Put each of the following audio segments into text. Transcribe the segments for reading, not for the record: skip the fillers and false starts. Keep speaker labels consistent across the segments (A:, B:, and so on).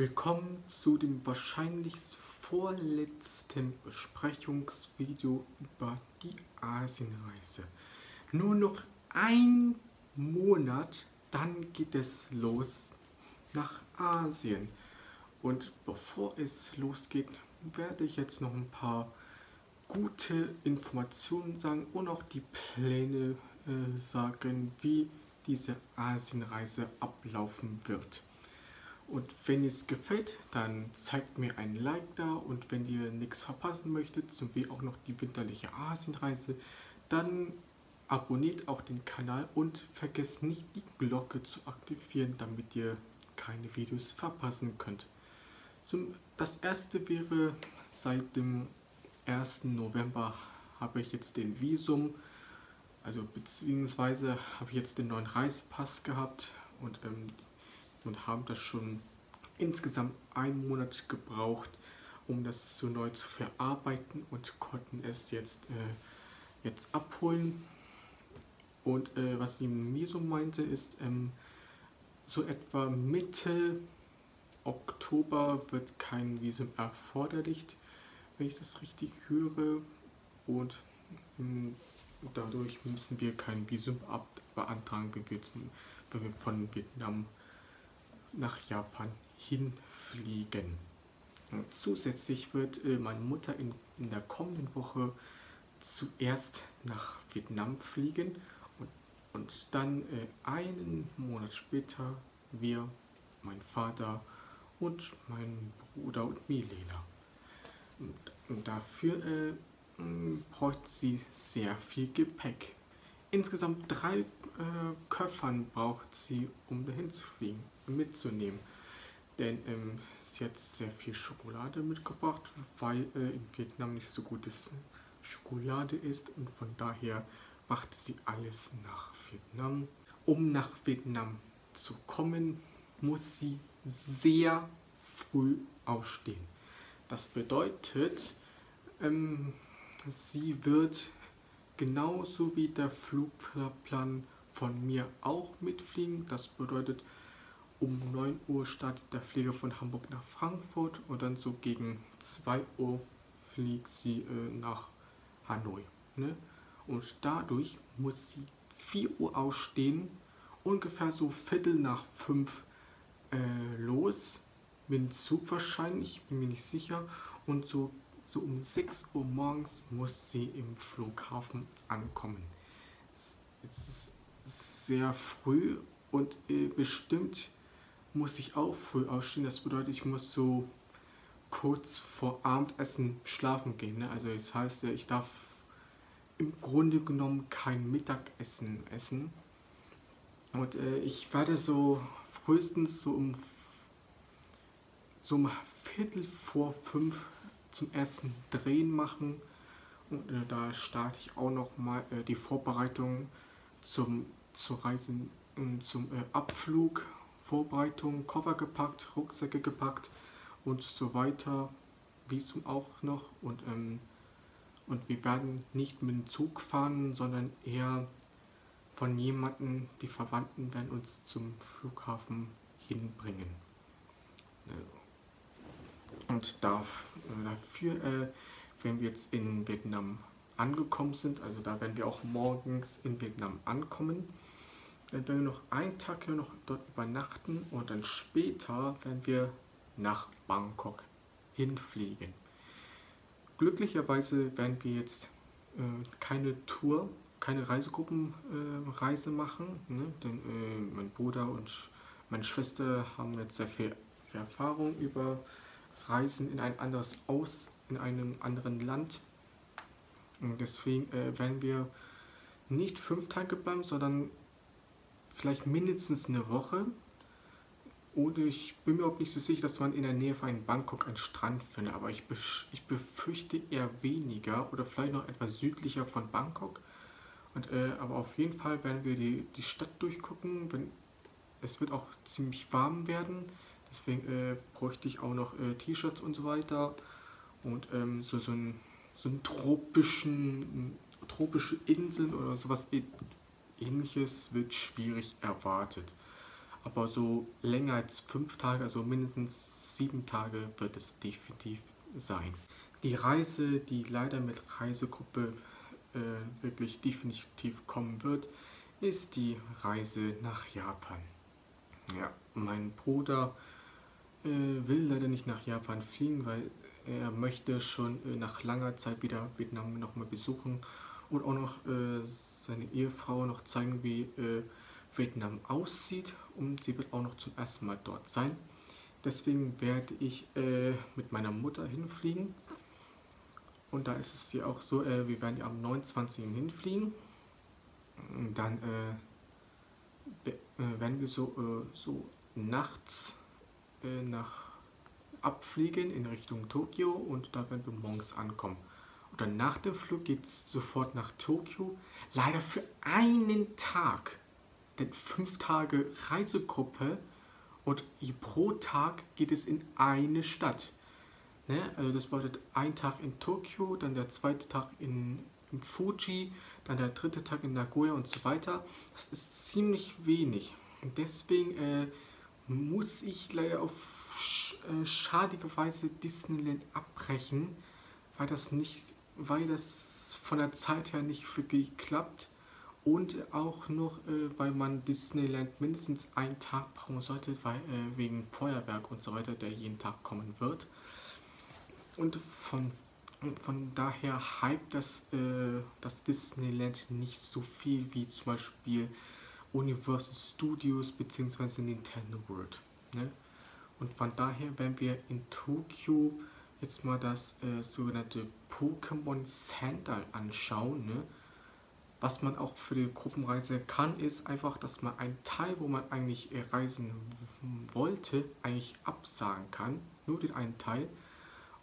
A: Willkommen zu dem wahrscheinlich vorletzten Besprechungsvideo über die Asienreise. Nur noch ein Monat, dann geht es los nach Asien. Und bevor es losgeht, werde ich jetzt noch ein paar gute Informationen sagen und auch die Pläne sagen, wie diese Asienreise ablaufen wird. Und wenn es gefällt, dann zeigt mir ein Like da, und wenn ihr nichts verpassen möchtet, sowie auch noch die winterliche Asienreise, dann abonniert auch den Kanal und vergesst nicht die Glocke zu aktivieren, damit ihr keine Videos verpassen könnt. Das erste wäre, seit dem 1. November habe ich jetzt den Visum, also beziehungsweise habe ich jetzt den neuen Reisepass gehabt und haben das schon insgesamt einen Monat gebraucht, um das so neu zu verarbeiten, und konnten es jetzt abholen. Und was die Miso meinte, ist, so etwa Mitte Oktober wird kein Visum erforderlich, wenn ich das richtig höre, und dadurch müssen wir kein Visum beantragen, wenn wir von Vietnam nach Japan hinfliegen. Und zusätzlich wird meine Mutter in der kommenden Woche zuerst nach Vietnam fliegen und dann einen Monat später wir, mein Vater und mein Bruder und Milena. Und dafür bräuchte sie sehr viel Gepäck. Insgesamt 3 Koffern braucht sie, um dahin zu fliegen, mitzunehmen. Denn sie hat sehr viel Schokolade mitgebracht, weil in Vietnam nicht so gutes Schokolade ist, und von daher brachte sie alles nach Vietnam. Um nach Vietnam zu kommen, muss sie sehr früh aufstehen. Das bedeutet, sie wird genauso wie der Flugplan von mir auch mitfliegen. Das bedeutet, um 9 Uhr startet der Flieger von Hamburg nach Frankfurt, und dann so gegen 2 Uhr fliegt sie nach Hanoi. Ne? Und dadurch muss sie 4 Uhr aufstehen, ungefähr so Viertel nach 5 los, mit dem Zug wahrscheinlich, bin mir nicht sicher, und so um 6 Uhr morgens muss sie im Flughafen ankommen. Es ist sehr früh, und bestimmt muss ich auch früh aufstehen. Das bedeutet, ich muss so kurz vor Abendessen schlafen gehen. Ne? Also das heißt, ich darf im Grunde genommen kein Mittagessen essen. Und ich werde so frühestens so um Viertel vor 5 zum ersten Drehen machen. Und da starte ich auch noch mal die Vorbereitung zur Reise, zum Abflug. Vorbereitung, Koffer gepackt, Rucksäcke gepackt und so weiter, Visum auch noch, und wir werden nicht mit dem Zug fahren, sondern eher von jemandem, die Verwandten werden uns zum Flughafen hinbringen. Und dafür, wenn wir jetzt in Vietnam angekommen sind, also da werden wir auch morgens in Vietnam ankommen, dann werden wir noch einen Tag hier noch dort übernachten, und dann später werden wir nach Bangkok hinfliegen. Glücklicherweise werden wir jetzt keine Reisegruppenreise machen, ne? Denn mein Bruder und meine Schwester haben jetzt sehr viel Erfahrung über Reisen in einem anderen Land. Und deswegen werden wir nicht 5 Tage bleiben, sondern vielleicht mindestens eine Woche. Oder ich bin mir auch nicht so sicher, dass man in der Nähe von Bangkok einen Strand findet, aber ich befürchte eher weniger, oder vielleicht noch etwas südlicher von Bangkok. Aber auf jeden Fall werden wir die Stadt durchgucken. Es wird auch ziemlich warm werden, deswegen bräuchte ich auch noch T-Shirts und so weiter. Und so einen tropische Inseln oder sowas Ähnliches wird schwierig erwartet. Aber so länger als 5 Tage, also mindestens 7 Tage wird es definitiv sein. Die Reise, die leider mit Reisegruppe wirklich definitiv kommen wird, ist die Reise nach Japan. Ja, mein Bruder will leider nicht nach Japan fliegen, weil er möchte schon nach langer Zeit wieder Vietnam nochmal besuchen und auch noch seine Ehefrau noch zeigen, wie Vietnam aussieht, und sie wird auch noch zum ersten Mal dort sein. Deswegen werde ich mit meiner Mutter hinfliegen, und da ist es ja auch so, wir werden ja am 29. hinfliegen, und dann werden wir so nachts nach abfliegen in Richtung Tokio, und da werden wir morgens ankommen. Und dann nach dem Flug geht es sofort nach Tokio, leider für einen Tag, denn 5 Tage Reisegruppe, und pro Tag geht es in eine Stadt. Ne? Also das bedeutet ein Tag in Tokio, dann der zweite Tag in Fuji, dann der dritte Tag in Nagoya und so weiter. Das ist ziemlich wenig. Und deswegen muss ich leider auf schadige Weise Disneyland abbrechen, weil das von der Zeit her nicht wirklich klappt, und auch noch, weil man Disneyland mindestens einen Tag brauchen sollte, wegen Feuerwerk und so weiter, der jeden Tag kommen wird. Und von daher hype das Disneyland nicht so viel wie zum Beispiel Universal Studios bzw. Nintendo World. Ne? Und von daher werden wir in Tokio jetzt mal das sogenannte Pokémon Center anschauen. Ne? Was man auch für die Gruppenreise kann, ist einfach, dass man einen Teil, wo man eigentlich reisen wollte, eigentlich absagen kann. Nur den einen Teil.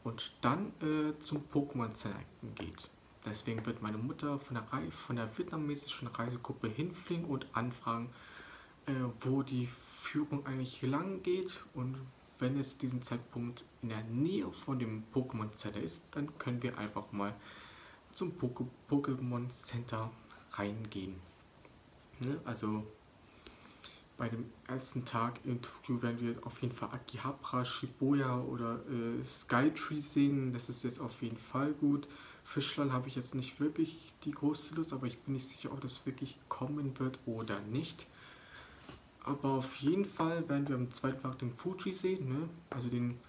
A: Und dann zum Pokémon Center geht. Deswegen wird meine Mutter von der vietnamesischen Reisegruppe hinfliegen und anfragen, wo die Führung eigentlich lang geht, und wenn es diesen Zeitpunkt in der Nähe von dem Pokémon Center ist, dann können wir einfach mal zum Pokémon Center reingehen. Ne? Also bei dem ersten Tag in Tokio werden wir auf jeden Fall Akihabara, Shibuya oder Skytree sehen. Das ist jetzt auf jeden Fall gut. Fischland habe ich jetzt nicht wirklich die große Lust, aber ich bin nicht sicher, ob das wirklich kommen wird oder nicht. Aber auf jeden Fall werden wir am zweiten Tag den Fuji sehen, ne? Also den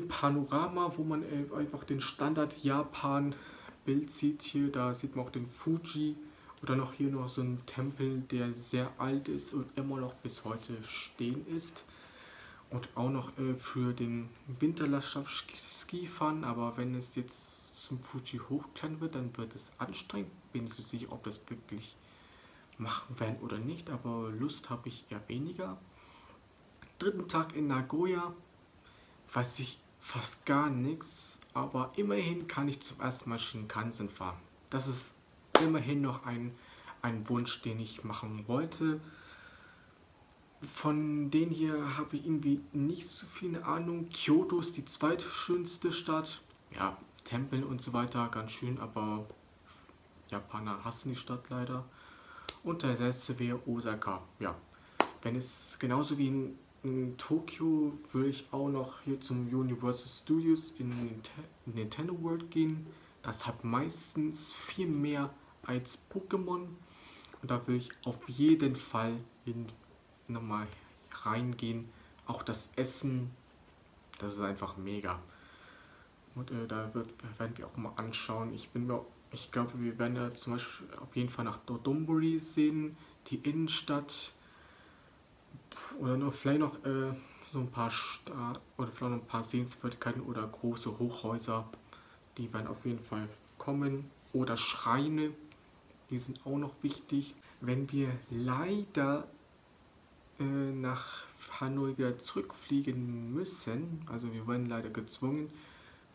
A: Panorama, wo man einfach den Standard-Japan-Bild sieht. Hier, da sieht man auch den Fuji. Oder noch hier noch so ein Tempel, der sehr alt ist und immer noch bis heute stehen ist. Und auch noch für den Winterlandschaft-Skifahren. Aber wenn es jetzt zum Fuji hochklettern wird, dann wird es anstrengend. Bin nicht so sicher, ob das wirklich machen werden oder nicht. Aber Lust habe ich eher weniger. Dritten Tag in Nagoya. Weiß ich fast gar nichts. Aber immerhin kann ich zum ersten Mal Shinkansen fahren. Das ist immerhin noch ein Wunsch, den ich machen wollte. Von denen hier habe ich irgendwie nicht so viel Ahnung. Kyoto ist die zweitschönste Stadt. Ja, Tempel und so weiter, ganz schön, aber Japaner hassen die Stadt leider. Und der letzte wäre Osaka. Ja, wenn es genauso wie in Tokio, würde ich auch noch hier zum Universal Studios in Nintendo World gehen. Das hat meistens viel mehr als Pokémon, und da will ich auf jeden Fall nochmal reingehen. Auch das Essen, das ist einfach mega. Und da werden wir auch mal anschauen. Ich glaube, wir werden ja zum Beispiel auf jeden Fall nach Dotonbori sehen, die Innenstadt, oder nur vielleicht noch so ein paar oder vielleicht noch ein paar Sehenswürdigkeiten oder große Hochhäuser, die werden auf jeden Fall kommen, oder Schreine. Die sind auch noch wichtig. Wenn wir leider nach Hanoi wieder zurückfliegen müssen, also wir werden leider gezwungen,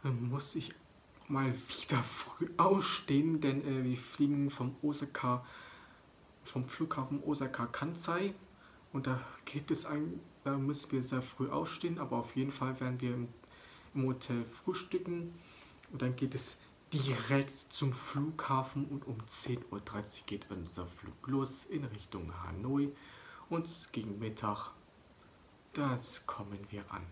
A: dann muss ich mal wieder früh ausstehen, denn wir fliegen vom Flughafen Osaka Kansai, und da müssen wir sehr früh ausstehen, aber auf jeden Fall werden wir im Hotel frühstücken, und dann geht es direkt zum Flughafen, und um 10:30 Uhr geht unser Flug los in Richtung Hanoi, und gegen Mittag, das kommen wir an.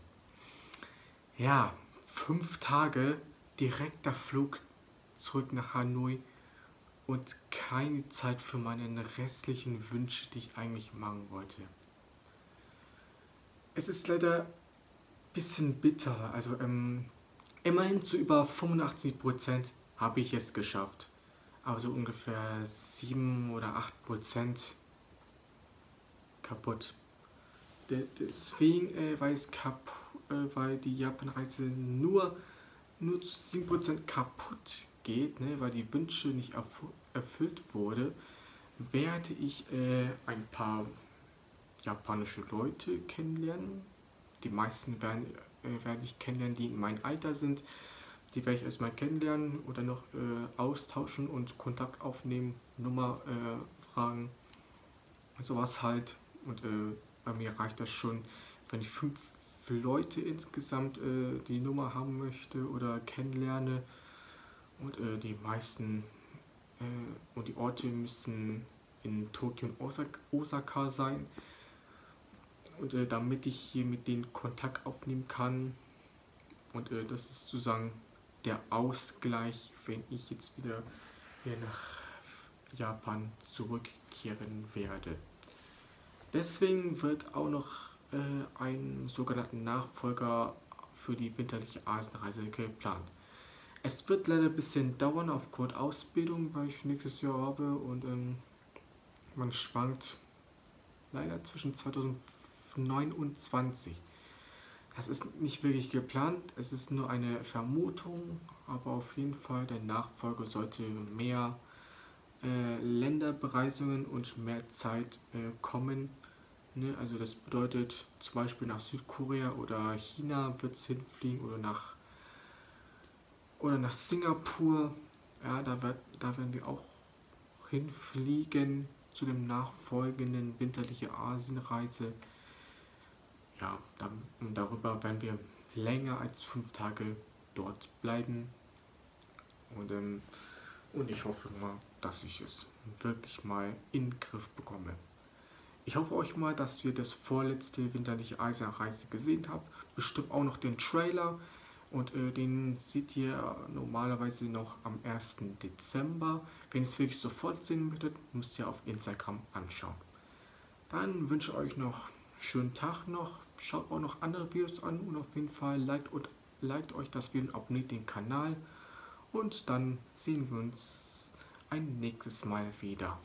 A: Ja, 5 Tage direkter Flug zurück nach Hanoi und keine Zeit für meine restlichen Wünsche, die ich eigentlich machen wollte. Es ist leider ein bisschen bitter, also immerhin zu über 85% habe ich es geschafft. Aber so ungefähr 7 oder 8% kaputt. Deswegen, weil die Japanreise nur zu 7% kaputt geht, ne, weil die Wünsche nicht erfüllt wurde, werde ich ein paar japanische Leute kennenlernen. Die meisten werde ich kennenlernen, die in meinem Alter sind. Die werde ich erstmal kennenlernen oder noch austauschen und Kontakt aufnehmen, Nummer fragen, sowas halt. Und bei mir reicht das schon, wenn ich 5 Leute insgesamt die Nummer haben möchte oder kennenlerne. Und die meisten und die Orte müssen in Tokio und Osaka sein. Und damit ich hier mit denen Kontakt aufnehmen kann. Und das ist sozusagen der Ausgleich, wenn ich jetzt wieder hier nach Japan zurückkehren werde. Deswegen wird auch noch ein sogenannten Nachfolger für die winterliche Asienreise geplant. Es wird leider ein bisschen dauern aufgrund Ausbildung, weil ich nächstes Jahr habe und man schwankt leider zwischen 2029. Das ist nicht wirklich geplant, es ist nur eine Vermutung, aber auf jeden Fall der Nachfolger sollte mehr Länderbereisungen und mehr Zeit kommen. Ne? Also das bedeutet zum Beispiel nach Südkorea oder China wird es hinfliegen oder nach Singapur. Ja, da werden wir auch hinfliegen zu dem nachfolgenden winterliche Asienreise. Ja, darüber werden wir länger als 5 Tage dort bleiben. Und ich hoffe mal, dass ich es wirklich mal in den Griff bekomme. Ich hoffe euch mal, dass ihr das vorletzte winterliche Asienreise gesehen habt. Bestimmt auch noch den Trailer. Und den seht ihr normalerweise noch am 1. Dezember. Wenn ihr es wirklich sofort sehen möchtet, müsst ihr auf Instagram anschauen. Dann wünsche ich euch noch einen schönen Tag noch. Schaut auch noch andere Videos an und auf jeden Fall liked euch das Video und abonniert den Kanal. Und dann sehen wir uns ein nächstes Mal wieder.